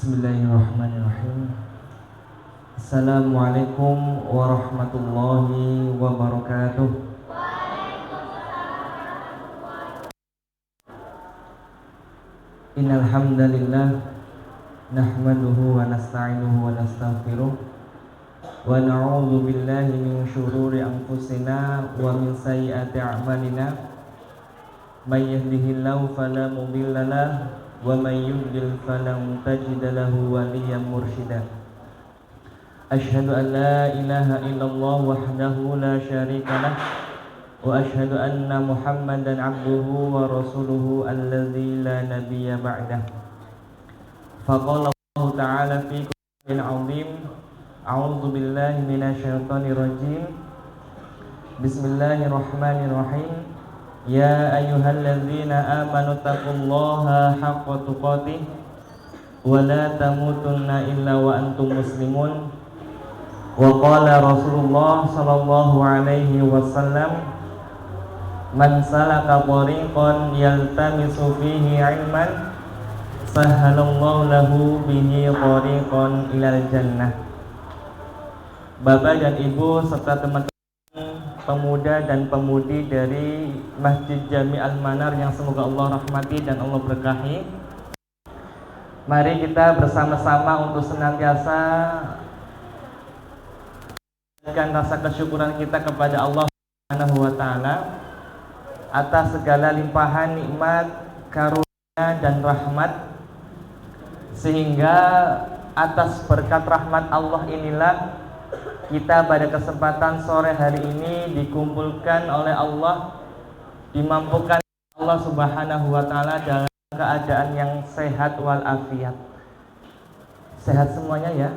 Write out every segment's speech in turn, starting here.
Bismillahirrahmanirrahim. Assalamualaikum warahmatullahi wabarakatuh. Innal hamdalillah nahmaduhu wa nasta'inuhu wa nastaghfiruh wa na'udzu billahi min syururi anfusina wa min sayyiati a'malina. May yahdihillahu fala mudilla lahu wa may yudlil falan tajida lahu waliyyan mursyida. Asyhadu an la ilaha illallah wahdahu la syarika lah wa asyhadu anna Muhammadan abduhu wa rasuluhu alladzi la nabiyya ba'dah. Faqala Allah ta'ala fi qur'anil 'azim, a'udzu billahi minasy syaithanir rajim. Bismillahirrahmanirrahim. Ya ayyuhalladzina amanu taqullaha haqqa tuqatih wa la tamutunna illa wa antum muslimun. Wa qala Rasulullah sallallahu alaihi wasallam, man salaka tariqan yaltamisu fihi ilman sahhalallahu lahu bihi tariqan ilal jannah. Bapak dan Ibu serta teman-teman pemuda dan pemudi dari Masjid Jami Al-Manar yang semoga Allah rahmati dan Allah berkahi, mari kita bersama-sama untuk senantiasa menunjukkan rasa kesyukuran kita kepada Allah Subhanahu wa Ta'ala atas segala limpahan nikmat, karunia dan rahmat, sehingga atas berkat rahmat Allah inilah kita pada kesempatan sore hari ini dikumpulkan oleh Allah, dimampukan Allah Subhanahu wa Ta'ala dalam keadaan yang sehat walafiat. Sehat semuanya ya?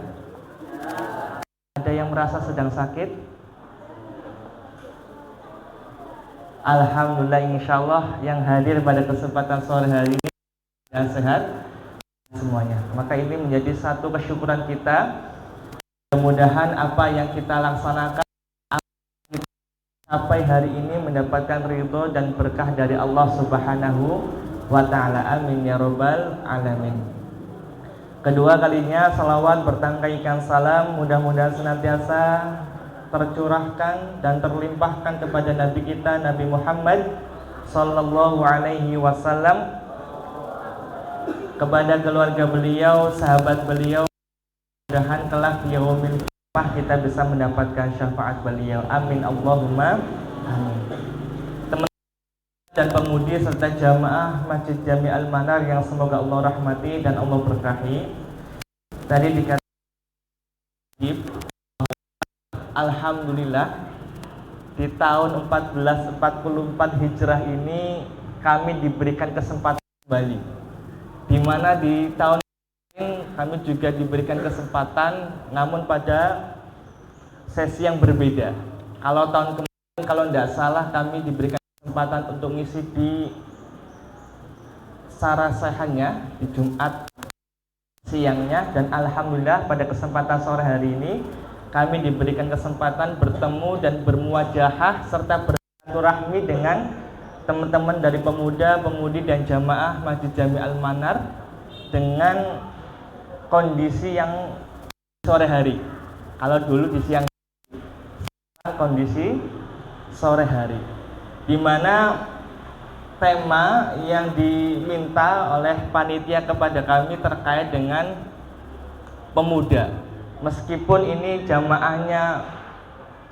Ada yang merasa sedang sakit? Alhamdulillah, insyaallah yang hadir pada kesempatan sore hari ini dan sehat semuanya. Maka ini menjadi satu kesyukuran kita. Mudah-mudahan apa yang kita laksanakan sampai hari ini mendapatkan ridho dan berkah dari Allah Subhanahu wa Ta'ala. Amin ya rabbal alamin. Kedua kalinya salawat bertangkaikan salam mudah-mudahan senantiasa tercurahkan dan terlimpahkan kepada Nabi kita Nabi Muhammad sallallahu alaihi wasallam, kepada keluarga beliau, sahabat beliau. Mudah-mudahan kelak di yaumil qiyamah kita bisa mendapatkan syafaat beliau. Amin Allahumma amin. Teman dan pemudi serta jamaah Masjid Jami Al-Manar yang semoga Allah rahmati dan Allah berkahi. Tadi dikatakan alhamdulillah di tahun 1444 Hijrah ini kami diberikan kesempatan kembali, di mana di tahun kami juga diberikan kesempatan, namun pada sesi yang berbeda. Kalau tahun kemarin, kalau tidak salah, kami diberikan kesempatan untuk ngisi di sarasehannya di Jumat siangnya, dan alhamdulillah pada kesempatan sore hari ini kami diberikan kesempatan bertemu dan bermuajahah serta bersilaturahmi dengan teman-teman dari pemuda, pemudi dan jamaah Masjid Jami Al-Manar dengan kondisi yang sore hari. Kalau dulu di siang, kondisi sore hari, di mana tema yang diminta oleh panitia kepada kami terkait dengan pemuda. Meskipun ini jamaahnya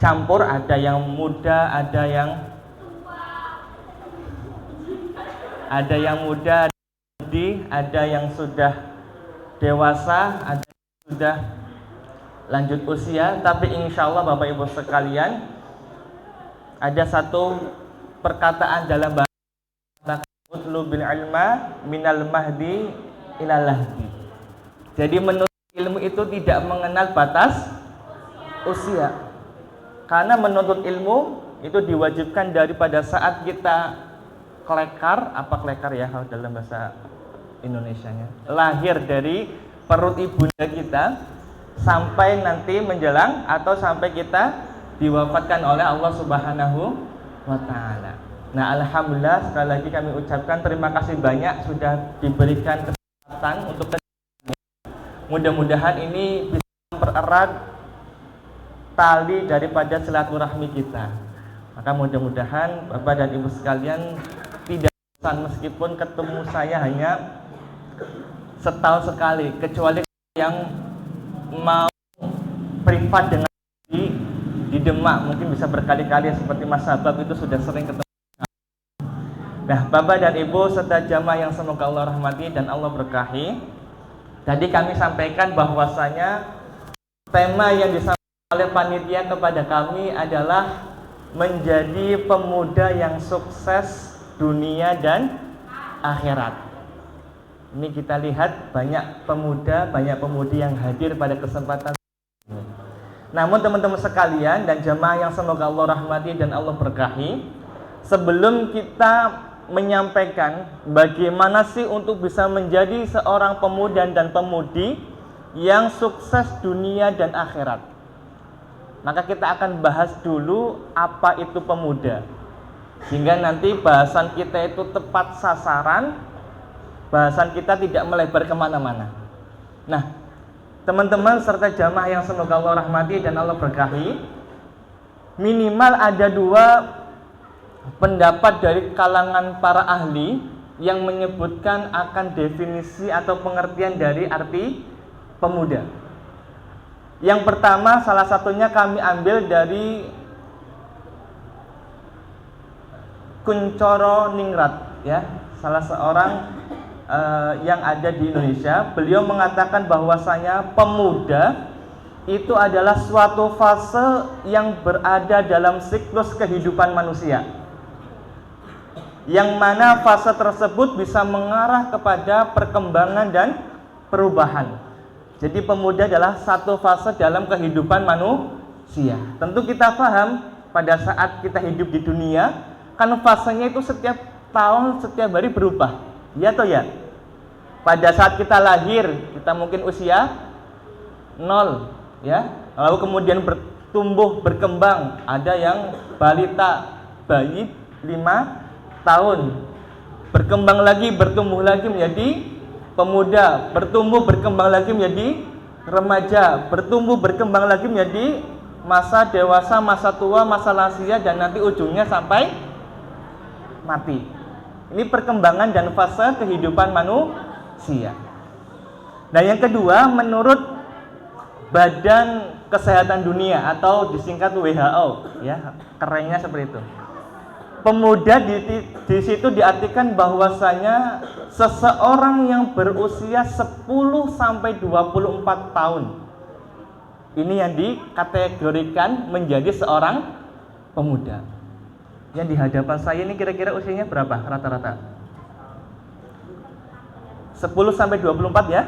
campur, ada yang muda, ada yang muda, ada yang sudah dewasa, ada yang sudah lanjut usia. Tapi insya Allah Bapak Ibu sekalian, ada satu perkataan dalam bahasa utlubil ilma minal mahdi ilal lahdi. Jadi menuntut ilmu itu tidak mengenal batas usia, karena menuntut ilmu itu diwajibkan daripada saat kita klekar, apa klekar ya kalau dalam bahasa Indonesianya, lahir dari perut ibunda kita sampai nanti menjelang atau sampai kita diwafatkan oleh Allah Subhanahu wa Ta'ala. Nah, alhamdulillah sekali lagi kami ucapkan terima kasih banyak sudah diberikan kesempatan untuk Mudah-mudahan ini bisa mempererat tali daripada silaturahmi kita. Maka mudah-mudahan Bapak dan Ibu sekalian tidak bosan meskipun ketemu saya hanya setahun sekali, kecuali yang mau privat dengan di Demak mungkin bisa berkali-kali seperti Mas Sabab itu sudah sering ketemu. Nah, Bapak dan Ibu serta jamaah yang semoga Allah rahmati dan Allah berkahi. Tadi kami sampaikan bahwasanya tema yang disampaikan oleh panitia kepada kami adalah menjadi pemuda yang sukses dunia dan akhirat. Ini kita lihat banyak pemuda, banyak pemudi yang hadir pada kesempatan ini. Namun teman-teman sekalian dan jamaah yang semoga Allah rahmati dan Allah berkahi, sebelum kita menyampaikan bagaimana sih untuk bisa menjadi seorang pemuda dan pemudi yang sukses dunia dan akhirat, maka kita akan bahas dulu apa itu pemuda, sehingga nanti bahasan kita itu tepat sasaran, bahasan kita tidak melebar kemana-mana. Nah, teman-teman serta jamaah yang semoga Allah rahmati dan Allah berkahi, minimal ada dua pendapat dari kalangan para ahli yang menyebutkan akan definisi atau pengertian dari arti pemuda. Yang pertama, salah satunya kami ambil dari Kuncoro Ningrat, ya, salah seorang yang ada di Indonesia. Beliau mengatakan bahwasanya pemuda itu adalah suatu fase yang berada dalam siklus kehidupan manusia, yang mana fase tersebut bisa mengarah kepada perkembangan dan perubahan. Jadi pemuda adalah satu fase dalam kehidupan manusia. Tentu kita paham pada saat kita hidup di dunia, kan fasenya itu setiap tahun, setiap hari berubah. Ya atau ya? Pada saat kita lahir, kita mungkin usia 0, ya. Lalu kemudian bertumbuh, berkembang, ada yang balita, bayi 5 tahun, berkembang lagi, bertumbuh lagi menjadi pemuda, bertumbuh berkembang lagi menjadi remaja, bertumbuh berkembang lagi menjadi masa dewasa, masa tua, masa lansia, dan nanti ujungnya sampai mati. Ini perkembangan dan fase kehidupan manusia. Nah, yang kedua, menurut Badan Kesehatan Dunia atau disingkat WHO, ya, kerennya seperti itu. Pemuda di situ diartikan bahwasanya seseorang yang berusia 10 sampai 24 tahun. Ini yang dikategorikan menjadi seorang pemuda. Yang di hadapan saya ini kira-kira usianya berapa rata-rata? 10 sampai 24 ya?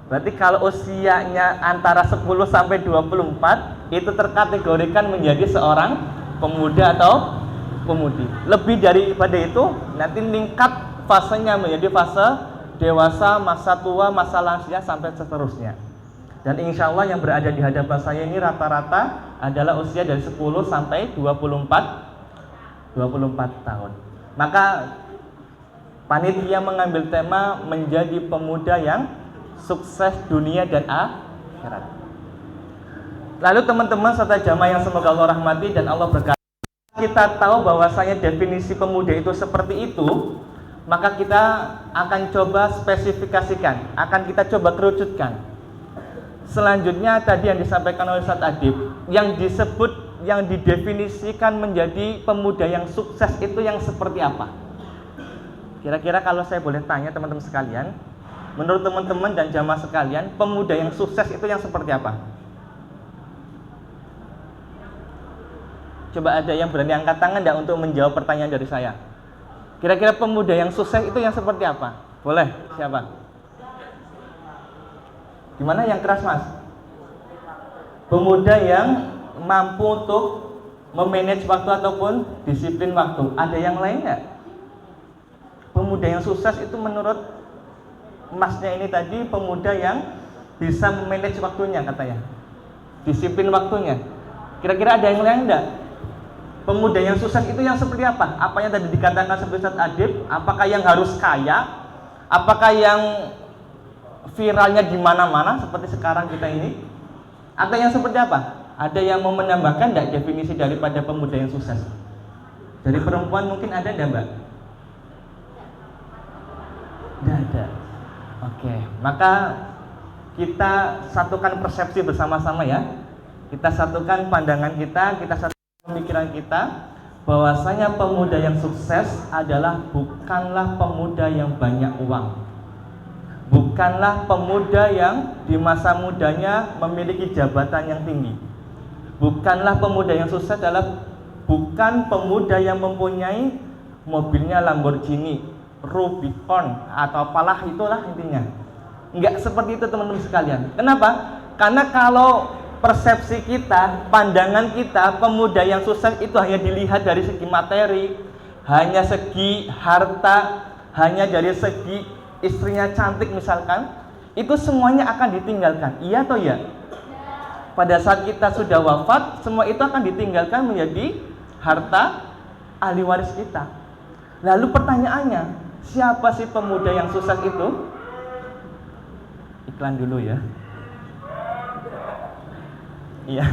Berarti kalau usianya antara 10 sampai 24 itu terkategorikan menjadi seorang pemuda atau pemudi. Lebih daripada itu nanti meningkat fasenya menjadi fase dewasa, masa tua, masa lansia, sampai seterusnya. Dan insya Allah yang berada di hadapan saya ini rata-rata adalah usia dari 10 sampai 24 tahun. Maka panitia mengambil tema menjadi pemuda yang sukses dunia dan akhirat. Lalu teman-teman serta jamaah yang semoga Allah rahmati dan Allah berkati, kita tahu bahwasanya definisi pemuda itu seperti itu, maka kita akan coba spesifikasikan, akan kita coba kerucutkan. Selanjutnya tadi yang disampaikan oleh Ustaz Adib, yang disebut, yang didefinisikan menjadi pemuda yang sukses itu yang seperti apa? Kira-kira kalau saya boleh tanya teman-teman sekalian, menurut teman-teman dan jamaah sekalian, pemuda yang sukses itu yang seperti apa? Coba ada yang berani angkat tangan enggak untuk menjawab pertanyaan dari saya? Kira-kira pemuda yang sukses itu yang seperti apa? Boleh, siapa? Gimana yang keras, Mas? Pemuda yang mampu untuk memanage waktu ataupun disiplin waktu. Ada yang lain enggak? Pemuda yang sukses itu menurut Masnya ini tadi pemuda yang bisa memanage waktunya katanya. Disiplin waktunya. Kira-kira ada yang lain enggak? Pemuda yang sukses itu yang seperti apa? Apa yang tadi dikatakan seperti Ustaz Adib? Apakah yang harus kaya? Apakah yang viralnya di mana-mana seperti sekarang kita ini? Atau yang seperti apa? Ada yang mau menambahkan enggak definisi daripada pemuda yang sukses? Dari perempuan mungkin ada enggak, Mbak? Tidak ada. Oke, maka kita satukan persepsi bersama-sama ya. Kita satukan pandangan kita satukan pemikiran kita, bahwasanya pemuda yang sukses adalah bukanlah pemuda yang banyak uang. Bukanlah pemuda yang di masa mudanya memiliki jabatan yang tinggi. Bukanlah pemuda yang sukses adalah bukan pemuda yang mempunyai mobilnya Lamborghini, Rubicon, atau apalah itulah intinya. Enggak seperti itu teman-teman sekalian. Kenapa? Karena kalau persepsi kita, pandangan kita, pemuda yang sukses itu hanya dilihat dari segi materi, hanya segi harta, hanya dari segi istrinya cantik misalkan, itu semuanya akan ditinggalkan. Iya atau ya? Pada saat kita sudah wafat, semua itu akan ditinggalkan menjadi harta ahli waris kita. Lalu pertanyaannya, siapa sih pemuda yang sukses itu? Iklan dulu ya. Iya.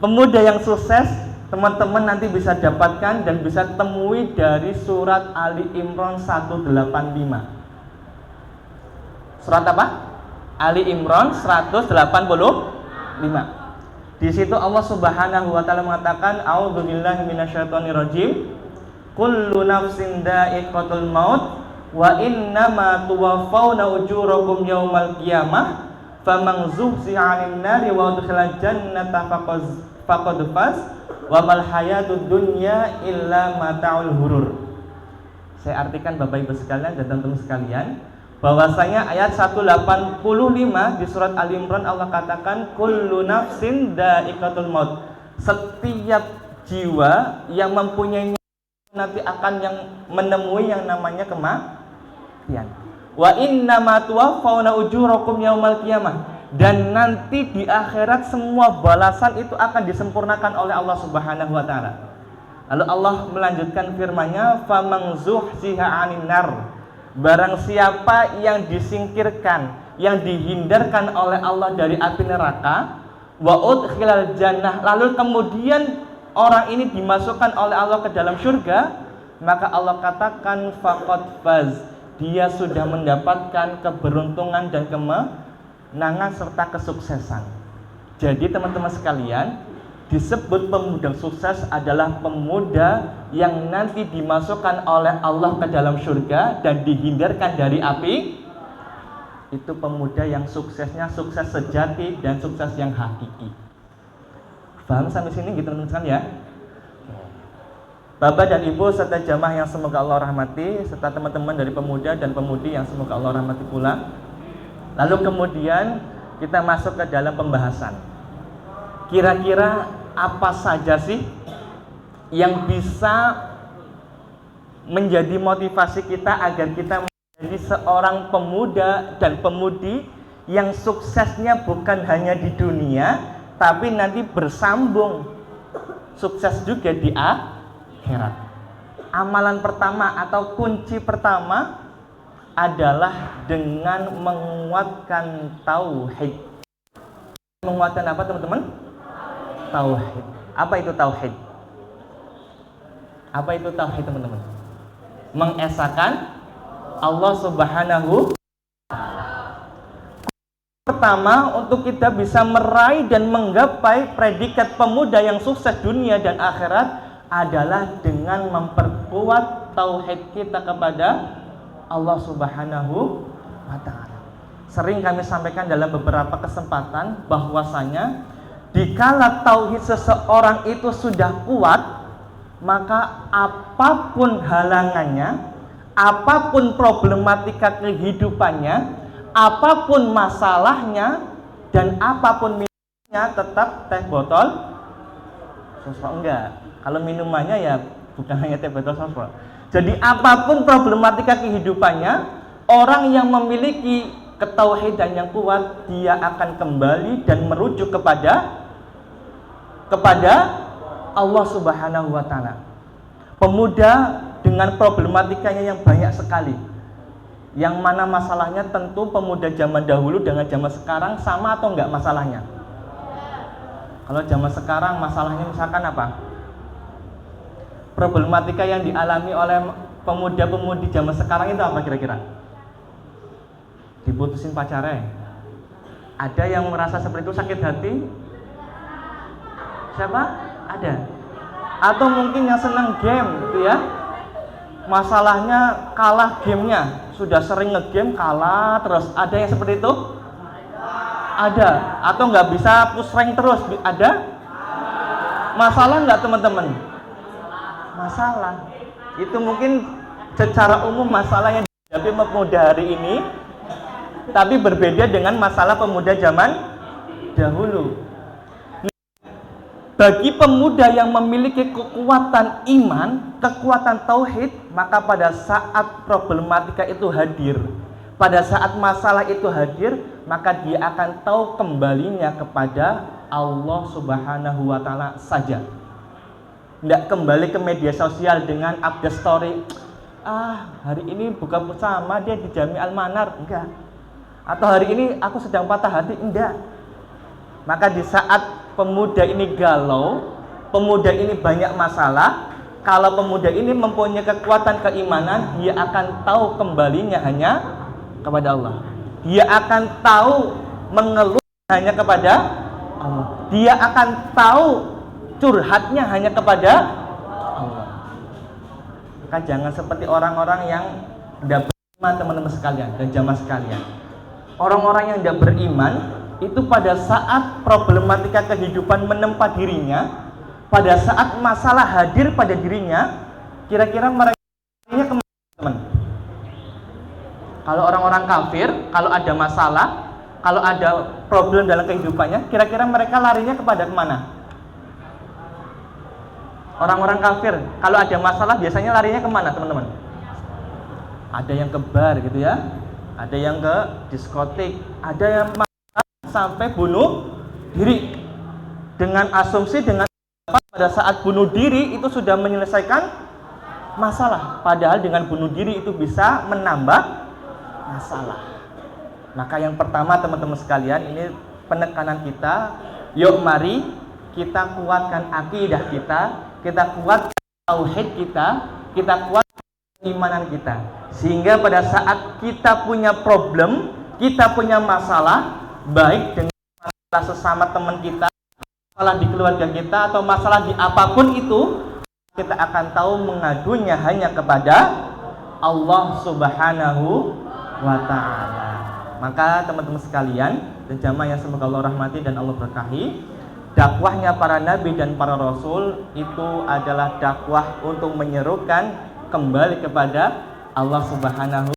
Pemuda yang sukses, teman-teman nanti bisa dapatkan dan bisa temui dari surat Ali Imran 185. Surat apa? Ali Imran 185. Di situ Allah Subhanahu wa taala mengatakan, a'udzubillahi minasyaitonirrajim. Kullu nafsin dha'iqatul maut wa innama tuwaffawna ujurakum yaumal qiyamah faman zuhziha 'anil nari wa udkhilal jannata faqad faz wa mal hayatud dunya illa mata'ul ghurur. Saya artikan Bapak Ibu sekalian dan teman-teman sekalian, bahwasanya ayat 185 di surat Ali Imran Allah katakan kullu nafsin dha'iqatul maut. Setiap jiwa yang mempunyai nanti akan yang menemui yang namanya kematian. Wa innama tuwaffawna ujurakum yaumal qiyamah. Dan nanti di akhirat semua balasan itu akan disempurnakan oleh Allah Subhanahu wa taala. Lalu Allah melanjutkan firman-Nya, "Faman zuhziha 'anil nar." Barang siapa yang disingkirkan, yang dihindarkan oleh Allah dari api neraka, wa udkhilal jannah, lalu kemudian orang ini dimasukkan oleh Allah ke dalam surga, maka Allah katakan faqad faz, dia sudah mendapatkan keberuntungan dan kemenangan serta kesuksesan. Jadi teman-teman sekalian, disebut pemuda sukses adalah pemuda yang nanti dimasukkan oleh Allah ke dalam surga dan dihindarkan dari api. Itu pemuda yang suksesnya sukses sejati dan sukses yang hakiki. Paham sampai sini gitu teman-teman ya? Bapak dan Ibu serta jamaah yang semoga Allah rahmati, serta teman-teman dari pemuda dan pemudi yang semoga Allah rahmati pula. Lalu kemudian kita masuk ke dalam pembahasan. Kira-kira apa saja sih yang bisa menjadi motivasi kita agar kita menjadi seorang pemuda dan pemudi yang suksesnya bukan hanya di dunia, tapi nanti bersambung sukses juga di akhirat. Amalan pertama atau kunci pertama adalah dengan menguatkan tauhid. Menguatkan apa teman-teman? Tauhid. Apa itu tauhid? Apa itu tauhid teman-teman? Mengesahkan Allah Subhanahu. Pertama, untuk kita bisa meraih dan menggapai predikat pemuda yang sukses dunia dan akhirat adalah dengan memperkuat tauhid kita kepada Allah Subhanahu wa ta'ala. Sering kami sampaikan dalam beberapa kesempatan bahwasanya dikala tauhid seseorang itu sudah kuat, maka apapun halangannya, apapun problematika kehidupannya, apapun masalahnya, dan apapun minumannya tetap teh botol sosro. Enggak, kalau minumannya ya bukan hanya teh botol sosro. Jadi apapun problematika kehidupannya, orang yang memiliki ketauhidan yang kuat, dia akan kembali dan merujuk kepada Allah Subhanahu wa ta'ala. Pemuda dengan problematikanya yang banyak sekali, Yang mana masalahnya tentu pemuda zaman dahulu dengan zaman sekarang sama atau enggak masalahnya? Kalau zaman sekarang masalahnya misalkan apa? Problematika yang dialami oleh pemuda-pemudi zaman sekarang itu apa kira-kira? Diputusin pacarnya. Ada yang merasa seperti itu, sakit hati? Siapa? Ada. Atau mungkin yang senang game gitu ya. Masalahnya kalah gamenya, sudah sering ngegame kalah terus. Ada yang seperti itu? Ada. Atau nggak bisa push rank terus? Ada? Masalah nggak teman-teman? Masalah. Itu mungkin secara umum masalah yang dihadapi pemuda hari ini, tapi berbeda dengan masalah pemuda zaman dahulu. Bagi pemuda yang memiliki kekuatan iman, kekuatan tauhid, maka pada saat problematika itu hadir, pada saat masalah itu hadir, maka dia akan tahu kembalinya kepada Allah Subhanahu wa Ta'ala saja. Tidak kembali ke media sosial dengan update story. Hari ini buka bersama dia di Jami Al-Manar, enggak. Atau hari ini aku sedang patah hati, enggak. Maka di saat pemuda ini galau, pemuda ini banyak masalah, kalau pemuda ini mempunyai kekuatan keimanan, dia akan tahu kembalinya hanya kepada Allah. Dia akan tahu mengeluh hanya kepada Allah. Dia akan tahu curhatnya hanya kepada Allah. Maka jangan seperti orang-orang yang tidak beriman, teman-teman sekalian dan jamaah sekalian. Orang-orang yang tidak beriman itu pada saat problematika kehidupan menempa dirinya, pada saat masalah hadir pada dirinya, kira-kira mereka larinya kemana, teman? Kalau orang-orang kafir, kalau ada masalah, kalau ada problem dalam kehidupannya, kira-kira mereka larinya kepada kemana? Orang-orang kafir, kalau ada masalah biasanya larinya kemana, teman-teman? Ada yang ke bar gitu ya, ada yang ke diskotik, ada yang sampai bunuh diri dengan asumsi dengan pada saat bunuh diri itu sudah menyelesaikan masalah, padahal dengan bunuh diri itu bisa menambah masalah. Maka yang pertama teman-teman sekalian, ini penekanan kita, yuk mari kita kuatkan akidah kita kuatkan tauhid kita kuatkan keimanan kita, sehingga pada saat kita punya problem, kita punya masalah, baik dengan masalah sesama teman kita, masalah di keluarga kita, atau masalah di apapun itu, kita akan tahu mengadunya hanya kepada Allah Subhanahu wa Ta'ala. Maka teman-teman sekalian dan jamaah yang semoga Allah rahmati dan Allah berkahi, dakwahnya para nabi dan para rasul itu adalah dakwah untuk menyerukan kembali kepada Allah Subhanahu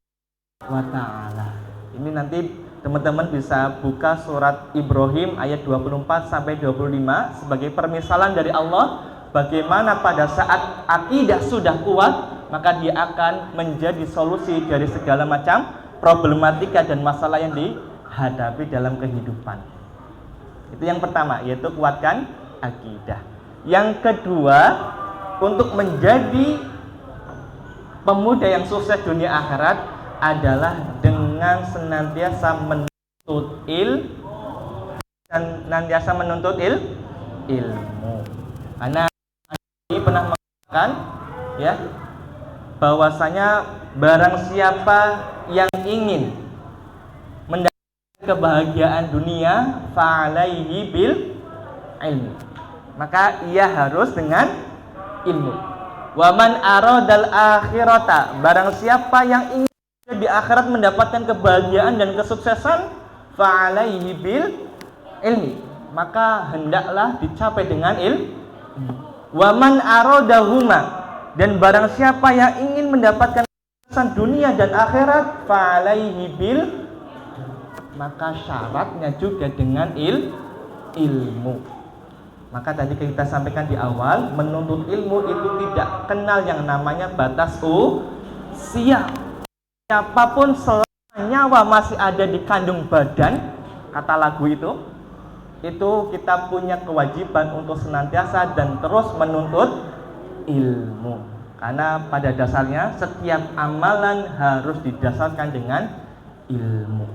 wa Ta'ala. Ini nanti teman-teman bisa buka surat Ibrahim ayat 24 sampai 25 sebagai permisalan dari Allah bagaimana pada saat akidah sudah kuat, maka dia akan menjadi solusi dari segala macam problematika dan masalah yang dihadapi dalam kehidupan. Itu yang pertama, yaitu kuatkan akidah. Yang kedua, untuk menjadi pemuda yang sukses dunia akhirat adalah dengan senantiasa menuntut ilmu. Karena ini pernah mengatakan ya, bahwasanya barang siapa yang ingin mendapatkan kebahagiaan dunia, fa'alaihi bil ilmi, maka ia harus dengan ilmu. Wa man aradal akhirata, barang siapa yang ingin di akhirat mendapatkan kebahagiaan dan kesuksesan, fa'alaihi bil ilmi, maka hendaklah dicapai dengan ilmu. Wa man aradahuma, dan barang siapa yang ingin mendapatkan kesuksesan dunia dan akhirat, fa'alaihi bil, maka syaratnya juga dengan ilmu. Maka tadi kita sampaikan di awal, menuntut ilmu itu tidak kenal yang namanya batas usia. Siapapun selama nyawa masih ada di kandung badan, kata lagu itu kita punya kewajiban untuk senantiasa dan terus menuntut ilmu. Karena pada dasarnya setiap amalan harus didasarkan dengan ilmu.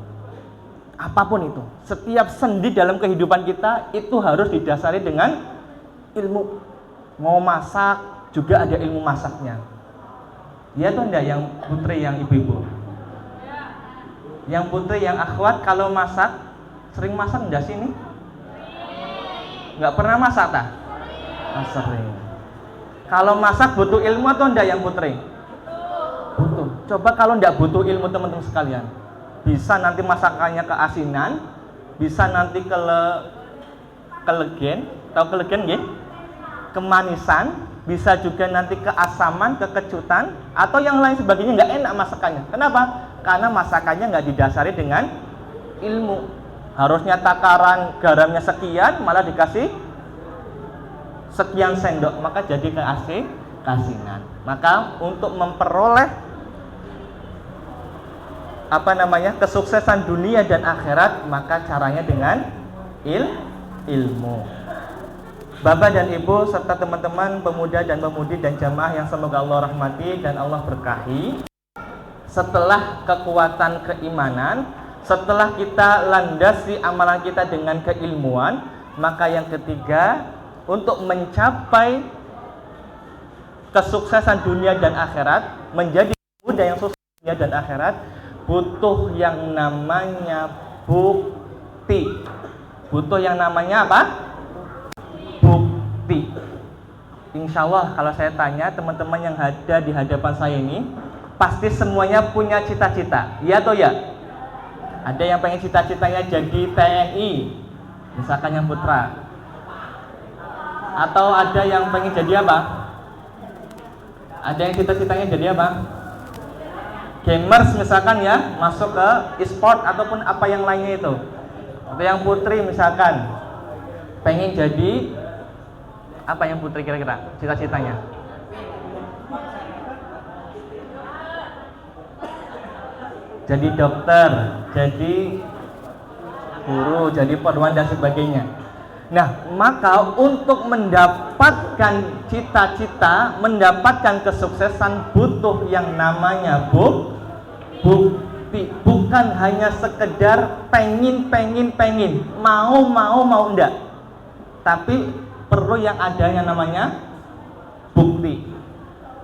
Apapun itu, setiap sendi dalam kehidupan kita itu harus didasari dengan ilmu. Mau masak juga ada ilmu masaknya. Ya tuh enggak yang putri, yang ibu-ibu? Yang putri, yang akhwat kalau masak, sering masak enggak sih ini? Enggak pernah masak tak? Sering. Kalau masak butuh ilmu atau enggak yang putri? Butuh. Coba kalau enggak butuh ilmu teman-teman sekalian, bisa nanti masakannya keasinan, bisa nanti kelegen, tahu kelegen nggih? Kemanisan, bisa juga nanti keasaman, kekecutan, atau yang lain sebagainya, nggak enak masakannya. Kenapa? Karena masakannya nggak didasari dengan ilmu. Harusnya takaran garamnya sekian, malah dikasih sekian sendok, maka jadi keasinan. Maka untuk memperoleh kesuksesan dunia dan akhirat, maka caranya dengan ilmu. Bapak dan Ibu serta teman-teman pemuda dan pemudi dan jamaah yang semoga Allah rahmati dan Allah berkahi, setelah kekuatan keimanan, setelah kita landasi amalan kita dengan keilmuan, maka yang ketiga, untuk mencapai kesuksesan dunia dan akhirat, menjadi pemuda yang sukses dunia dan akhirat, butuh yang namanya bukti. Butuh yang namanya apa? Bukti. Insya Allah kalau saya tanya teman-teman yang ada di hadapan saya ini, pasti semuanya punya cita-cita, iya atau ya? Ada yang pengen cita-citanya jadi TNI, misalkan yang putra. Atau ada yang pengen jadi apa? Ada yang cita-citanya jadi apa? Gamers misalkan ya, masuk ke e-sport ataupun apa yang lainnya itu. Atau yang putri misalkan pengen jadi apa, yang putri kira-kira cita-citanya? Jadi dokter, jadi guru, jadi perwan dan sebagainya. Nah, maka untuk mendapatkan cita-cita, mendapatkan kesuksesan, butuh yang namanya bukti. Bukan hanya sekedar pengen, mau enggak. Tapi perlu yang ada yang namanya bukti.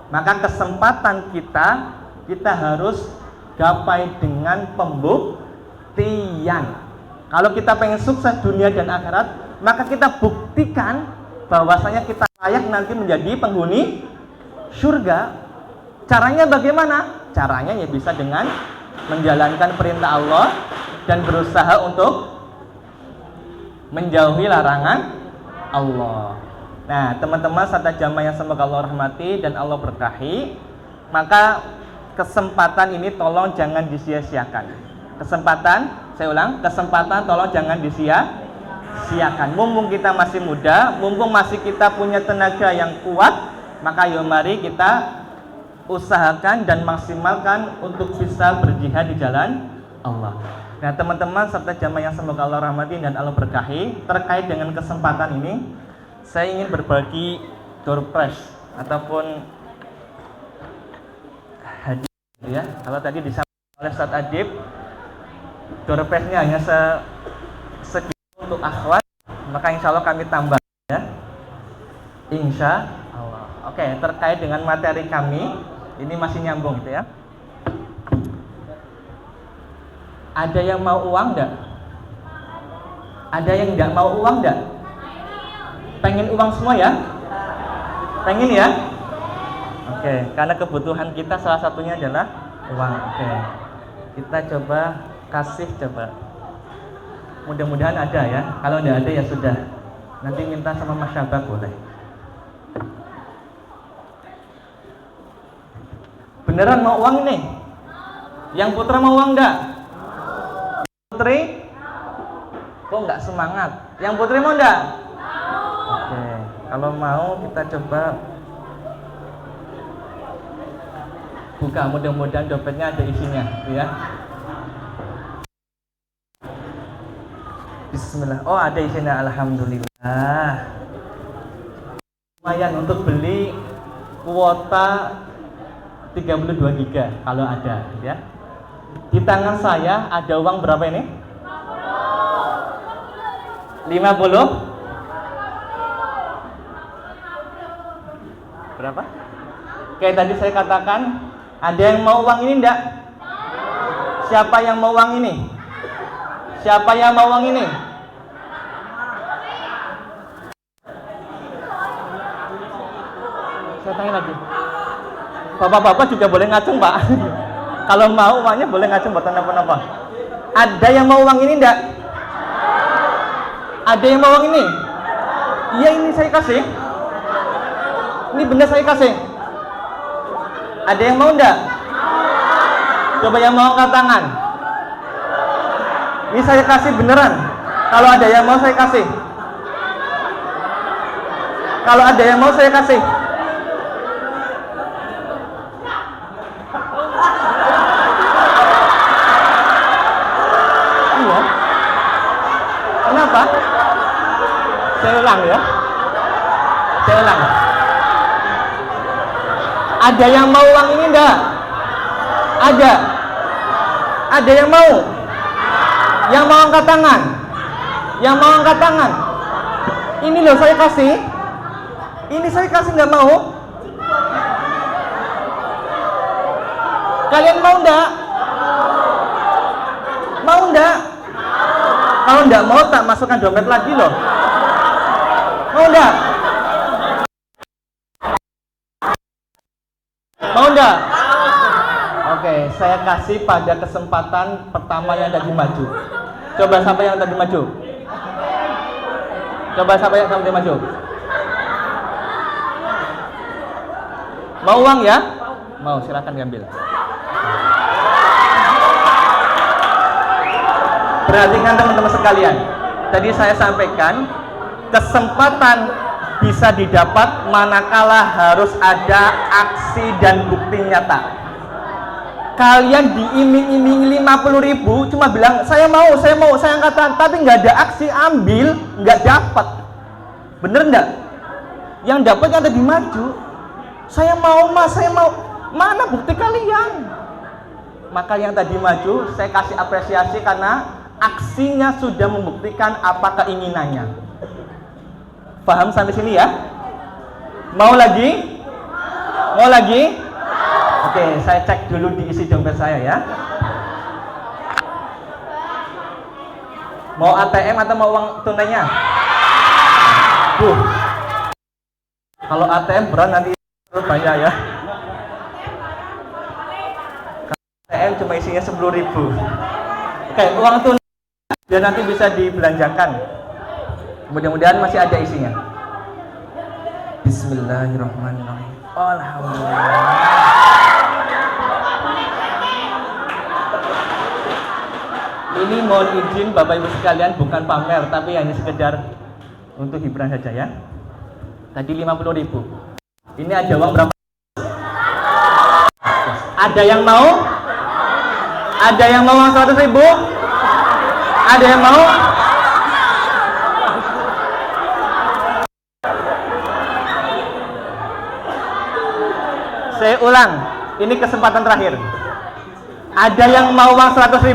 Maka kesempatan kita harus gapai dengan pembuktian. Kalau kita pengen sukses dunia dan akhirat, maka kita buktikan bahwasanya kita layak nanti menjadi penghuni surga. Caranya bagaimana? Caranya ya bisa dengan menjalankan perintah Allah dan berusaha untuk menjauhi larangan Allah. Nah, teman-teman serta jamaah yang semoga Allah rahmati dan Allah berkahi, maka kesempatan ini tolong jangan disia-siakan. Kesempatan tolong jangan disia-siakan. Mumpung kita masih muda, mumpung masih kita punya tenaga yang kuat, maka yuk mari kita usahakan dan maksimalkan untuk bisa berjihad di jalan Allah. Nah, teman-teman serta jamaah yang semoga Allah rahmati dan Allah berkahi, terkait dengan kesempatan ini, saya ingin berbagi door prize ataupun hadiah ya. Kalau tadi disampaikan oleh Ustaz Adib, door prize-nya hanya segitu untuk akhwat, maka insya Allah kami tambah ya. Insya Allah. Oke, terkait dengan materi kami, ini masih nyambung gitu ya. Ada yang mau uang enggak? Ada yang enggak mau uang enggak? Pengen uang semua ya? Pengen ya? Oke, karena kebutuhan kita salah satunya adalah uang. Oke, kita coba kasih coba. Mudah-mudahan ada ya. Kalau enggak ada ya sudah. Nanti minta sama Mas Syabak boleh. Beneran mau uang nih? Yang putra mau uang enggak? Putri? Kok enggak semangat? Yang putri mau enggak? Oke, kalau mau kita coba buka, mudah-mudahan dompetnya ada isinya ya. Bismillah. Oh, ada isinya, alhamdulillah. Lumayan untuk beli kuota 32 giga kalau ada ya. Di tangan saya ada uang berapa ini? 50? Berapa? Kayak tadi saya katakan, ada yang mau uang ini enggak? Siapa yang mau uang ini? Siapa yang mau uang ini? Saya tanya lagi. Bapak-bapak juga boleh ngacung, Pak. Kalau mau uangnya boleh ngacung buat apa-apa. Ada yang mau uang ini enggak? Ada yang mau uang ini? Iya, ini saya kasih. Ini benda saya kasih. Ada yang mau enggak? Coba yang mau angkat tangan. Ini saya kasih beneran. Kalau ada yang mau saya kasih. Kalau ada yang mau saya kasih. Iya. Kenapa? Saya ulang ya. Saya ulang. Ada yang mau uang ini enggak? Ada. Ada yang mau? Yang mau angkat tangan? Yang mau angkat tangan? Ini loh saya kasih. Ini saya kasih nggak mau? Kalian mau enggak? Mau enggak? Kalau enggak mau tak masukkan dompet lagi loh. Mau enggak? Mau enggak? Oke, saya kasih pada kesempatan pertama yang tadi maju. Coba siapa yang tadi maju? Coba siapa yang tadi maju? Mau uang ya? Mau, silakan diambil. Perhatikan teman-teman sekalian. Tadi saya sampaikan kesempatan bisa didapat manakala harus ada aksi dan bukti nyata. Kalian diiming-imingi 50.000 cuma bilang saya mau, saya angkatan, tapi nggak ada aksi ambil, nggak dapat. Bener nggak? Yang dapat yang tadi maju. Saya mau mas, saya mau. Mana bukti kalian? Maka yang tadi maju saya kasih apresiasi karena aksinya sudah membuktikan apa keinginannya. Paham sampai sini ya? Mau lagi? Mau lagi? Oke, saya cek dulu diisi dompet saya ya. Mau ATM atau mau uang tunainya? Kalau ATM berat nanti banyak ya. ATM cuma isinya 10.000. Oke, uang tunai biar nanti bisa dibelanjakan. Mudah-mudahan masih ada isinya. Bismillahirrahmanirrahim. Alhamdulillah. Ini mohon izin Bapak Ibu sekalian bukan pamer tapi hanya sekedar untuk hiburan saja ya. Tadi 50.000. Ini ada uang berapa? Ada yang mau? Ada yang mau uang 100.000? Ada yang mau? Saya ulang, ini kesempatan terakhir. Ada yang mau uang 100.000?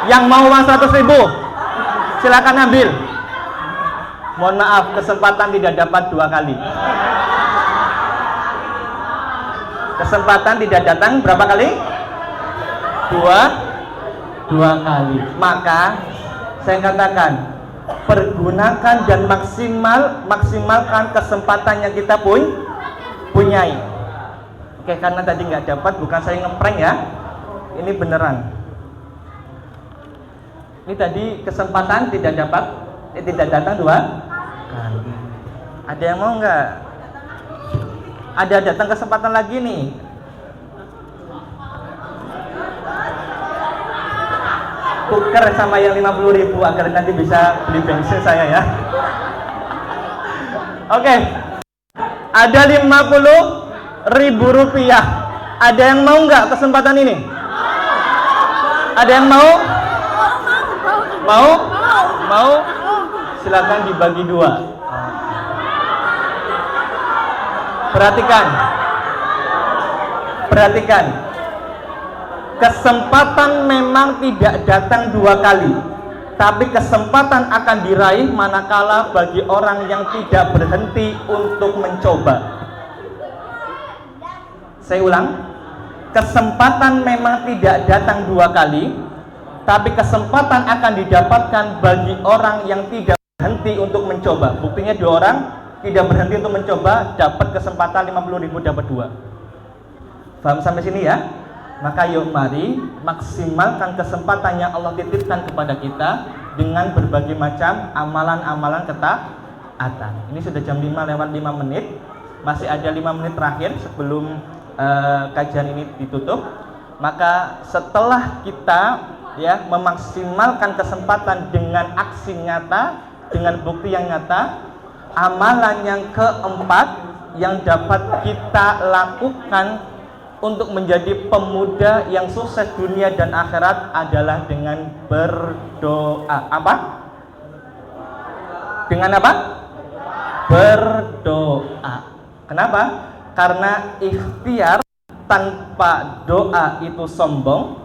Yang mau uang 100.000? Silakan ambil. Mohon maaf, kesempatan tidak dapat 2 kali. Kesempatan tidak datang berapa kali? 2 kali. Maka saya katakan, pergunakan dan maksimalkan kesempatan yang kita punyai. Oke, karena tadi nggak dapat, bukan saya ngeprank ya. Ini beneran. Ini tadi kesempatan tidak dapat, tidak datang 2 kali. Ada yang mau nggak? Ada datang kesempatan lagi nih. Tuker sama yang 50.000 agar nanti bisa beli bensin saya ya. Oke. Ada 50.000 rupiah. Ada yang mau nggak kesempatan ini? Ada yang mau? Mau? Mau? Silakan dibagi 2. Perhatikan. Kesempatan memang tidak datang 2 kali, tapi kesempatan akan diraih manakala bagi orang yang tidak berhenti untuk mencoba. Saya ulang, kesempatan memang tidak datang 2 kali, tapi kesempatan akan didapatkan bagi orang yang tidak berhenti untuk mencoba. Buktinya 2 orang tidak berhenti untuk mencoba, dapat kesempatan 50.000, dapat 2. Paham sampai sini ya? Maka yuk mari maksimalkan kesempatan yang Allah titipkan kepada kita dengan berbagai macam amalan-amalan ketaatan. Ini sudah jam 5 lewat 5 menit. Masih ada 5 menit terakhir sebelum kajian ini ditutup. Maka setelah kita memaksimalkan kesempatan dengan aksi nyata, dengan bukti yang nyata, amalan yang keempat yang dapat kita lakukan untuk menjadi pemuda yang sukses dunia dan akhirat adalah dengan berdoa. Apa? Dengan apa? Berdoa. Kenapa? Karena ikhtiar tanpa doa itu sombong,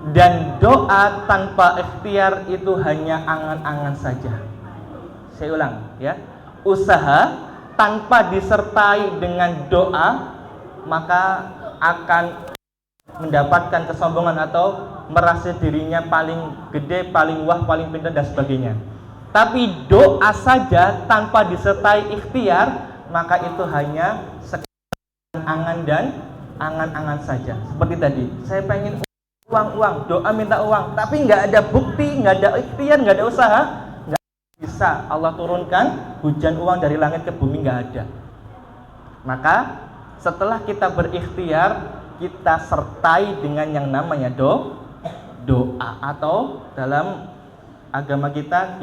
dan doa tanpa ikhtiar itu hanya angan-angan saja. Saya ulang ya. Usaha tanpa disertai dengan doa maka akan mendapatkan kesombongan atau merasa dirinya paling gede, paling wah, paling pintar dan sebagainya. Tapi doa saja tanpa disertai ikhtiar maka itu hanya sekedar angan dan angan-angan saja. Seperti tadi, saya pengen uang, doa minta uang, tapi nggak ada bukti, nggak ada ikhtiar, nggak ada usaha, nggak bisa Allah turunkan hujan uang dari langit ke bumi, nggak ada. Maka setelah kita berikhtiar, kita sertai dengan yang namanya doa, atau dalam agama kita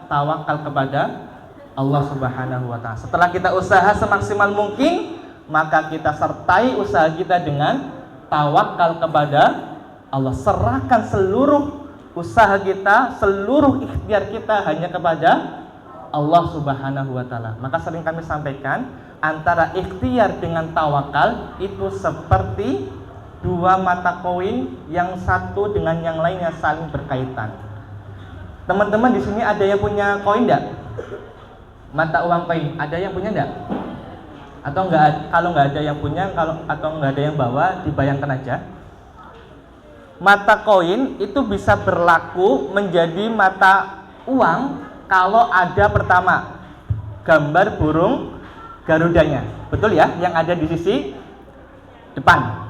tawakal kepada Allah Subhanahu wa Ta'ala. Setelah kita usaha semaksimal mungkin, maka kita sertai usaha kita dengan tawakal kepada Allah. Serahkan seluruh usaha kita, seluruh ikhtiar kita hanya kepada Allah Subhanahu wa Ta'ala. Maka sering kami sampaikan, antara ikhtiar dengan tawakal itu seperti 2 mata koin yang satu dengan yang lainnya saling berkaitan. Teman-teman di sini ada yang punya koin enggak? Mata uang koin, ada yang punya enggak? Atau enggak? Kalau enggak ada yang punya, atau enggak ada yang bawa, dibayangkan aja. Mata koin itu bisa berlaku menjadi mata uang kalau ada pertama gambar burung garudanya, betul ya, yang ada di sisi depan.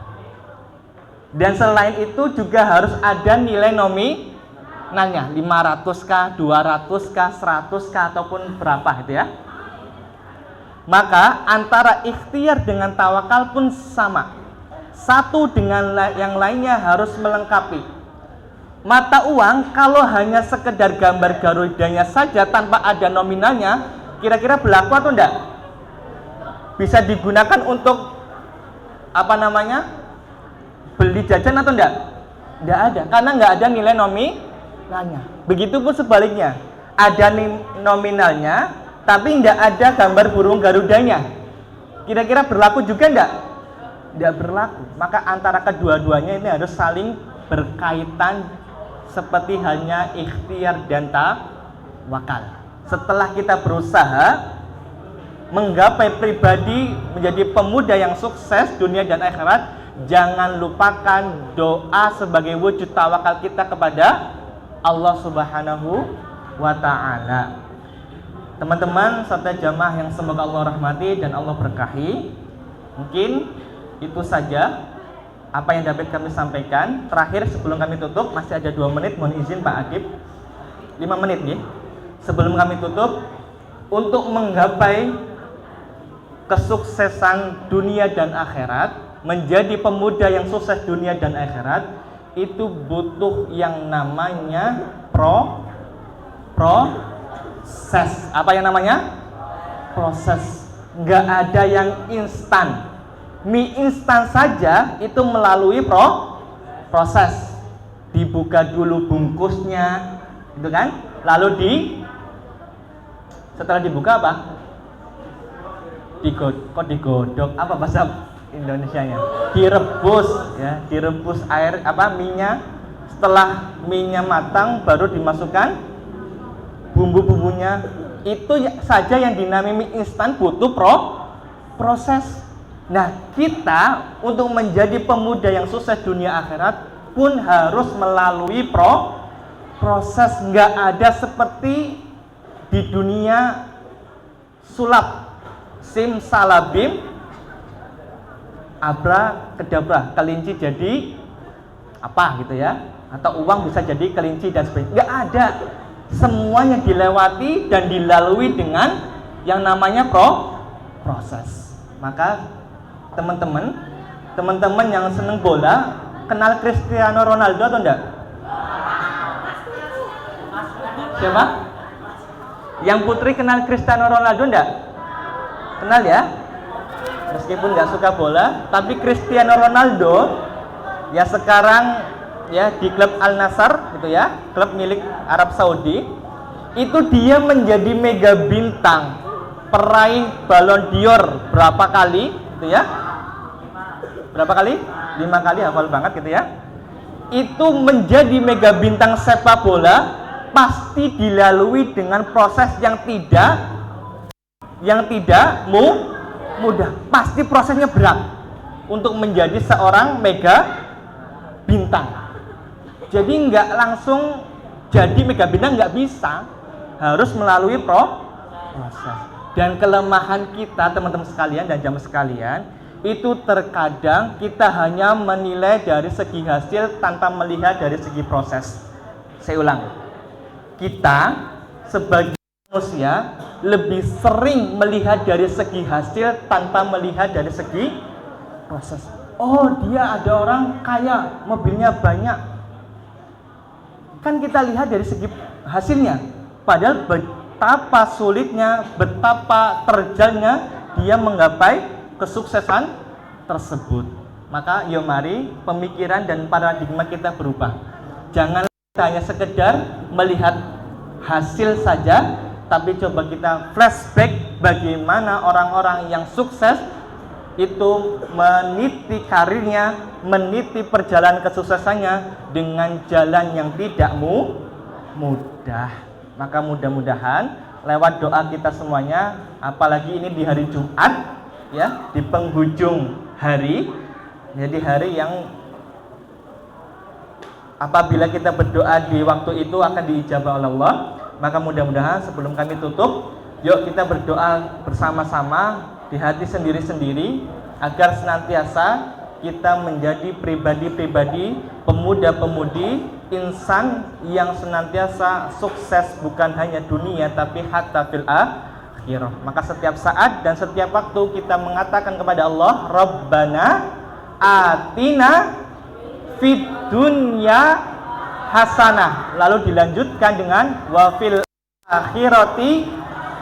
Dan selain itu juga harus ada nilai nominalnya, 500k, 200k, 100k ataupun berapa gitu ya. Maka antara ikhtiar dengan tawakal pun sama, satu dengan yang lainnya harus melengkapi. Mata uang kalau hanya sekedar gambar garudanya saja tanpa ada nominalnya, kira-kira berlaku atau enggak? Bisa digunakan untuk beli jajan atau enggak? Enggak ada, karena enggak ada nilai nominalnya. Begitupun sebaliknya, ada nominalnya tapi enggak ada gambar burung garudanya. Kira-kira berlaku juga enggak? Enggak berlaku. Maka antara kedua-duanya ini harus saling berkaitan, seperti hanya ikhtiar dan tawakal. Setelah kita berusaha menggapai pribadi menjadi pemuda yang sukses dunia dan akhirat, jangan lupakan doa sebagai wujud tawakal kita kepada Allah Subhanahu wa Ta'ala. Teman-teman serta jamaah yang semoga Allah rahmati dan Allah berkahi, mungkin itu saja apa yang dapat kami sampaikan. Terakhir sebelum kami tutup, masih ada 2 menit, mohon izin Pak Adib, 5 menit nih sebelum kami tutup. Untuk menggapai kesuksesan dunia dan akhirat, menjadi pemuda yang sukses dunia dan akhirat, itu butuh yang namanya proses. Apa yang namanya? Proses. Nggak ada yang instan. Mie instan saja itu melalui proses. Dibuka dulu bungkusnya, gitu kan? Lalu setelah dibuka apa? kok digodok, apa bahasa Indonesianya? Direbus ya, direbus air minyak. Setelah minyak matang baru dimasukkan bumbu-bumbunya. Itu saja yang dinamai mie instan butuh proses. Nah, kita untuk menjadi pemuda yang sukses dunia akhirat pun harus melalui proses. Nggak ada seperti di dunia sulap simsalabim abra kedabra, kelinci jadi apa gitu ya, atau uang bisa jadi kelinci dan sebagainya. Nggak ada. Semuanya dilewati dan dilalui dengan yang namanya proses. Maka teman-teman yang seneng bola kenal Cristiano Ronaldo atau enggak? Siapa? Yang putri kenal Cristiano Ronaldo enggak? Kenal ya? Meskipun nggak suka bola, tapi Cristiano Ronaldo ya sekarang ya di klub Al Nassr gitu ya, klub milik Arab Saudi. Itu dia menjadi mega bintang, peraih Ballon d'Or berapa kali gitu ya? Berapa kali? 5 kali, hafal banget gitu ya. Itu menjadi mega bintang sepak bola pasti dilalui dengan proses yang tidak mudah. Pasti prosesnya berat untuk menjadi seorang mega bintang. Jadi nggak langsung jadi mega bintang, nggak bisa, harus melalui proses. Dan kelemahan kita teman-teman sekalian dan jamaah sekalian, itu terkadang kita hanya menilai dari segi hasil tanpa melihat dari segi proses. Saya ulang, kita sebagai manusia lebih sering melihat dari segi hasil tanpa melihat dari segi proses. Oh, dia ada orang kaya, mobilnya banyak, kan kita lihat dari segi hasilnya, padahal betapa sulitnya, betapa terjalnya dia menggapai kesuksesan tersebut. Maka yuk mari pemikiran dan paradigma kita berubah. Jangan kita hanya sekedar melihat hasil saja, tapi coba kita flashback bagaimana orang-orang yang sukses itu meniti karirnya, meniti perjalanan kesuksesannya dengan jalan yang tidak mudah. Maka mudah-mudahan lewat doa kita semuanya, apalagi ini di hari Jumat ya, di penghujung hari, jadi hari yang apabila kita berdoa di waktu itu akan diijabah oleh Allah. Maka mudah-mudahan sebelum kami tutup, yuk kita berdoa bersama-sama di hati sendiri-sendiri agar senantiasa kita menjadi pribadi-pribadi, pemuda-pemudi, insan yang senantiasa sukses bukan hanya dunia tapi hatta fil akhirah. Maka setiap saat dan setiap waktu kita mengatakan kepada Allah, Rabbana atina fid dunya hasanah, lalu dilanjutkan dengan wa fil akhirati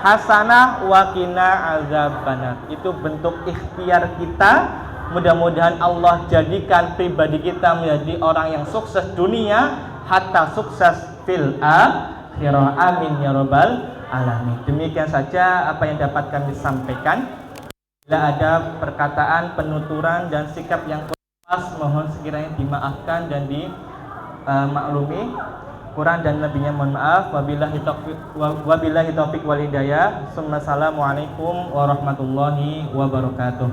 hasanah wa qina azabannar. Itu bentuk ikhtiar kita. Mudah-mudahan Allah jadikan pribadi kita menjadi orang yang sukses dunia hatta sukses fil akhirah. Amin ya rabbal alamin. Demikian saja apa yang dapat kami sampaikan. Bila ada perkataan, penuturan dan sikap yang kurang, mohon sekiranya dimaafkan dan dimaklumi. Kurang dan lebihnya mohon maaf. Wabillahi taufiq wal hidayah. Assalamualaikum warahmatullahi wabarakatuh.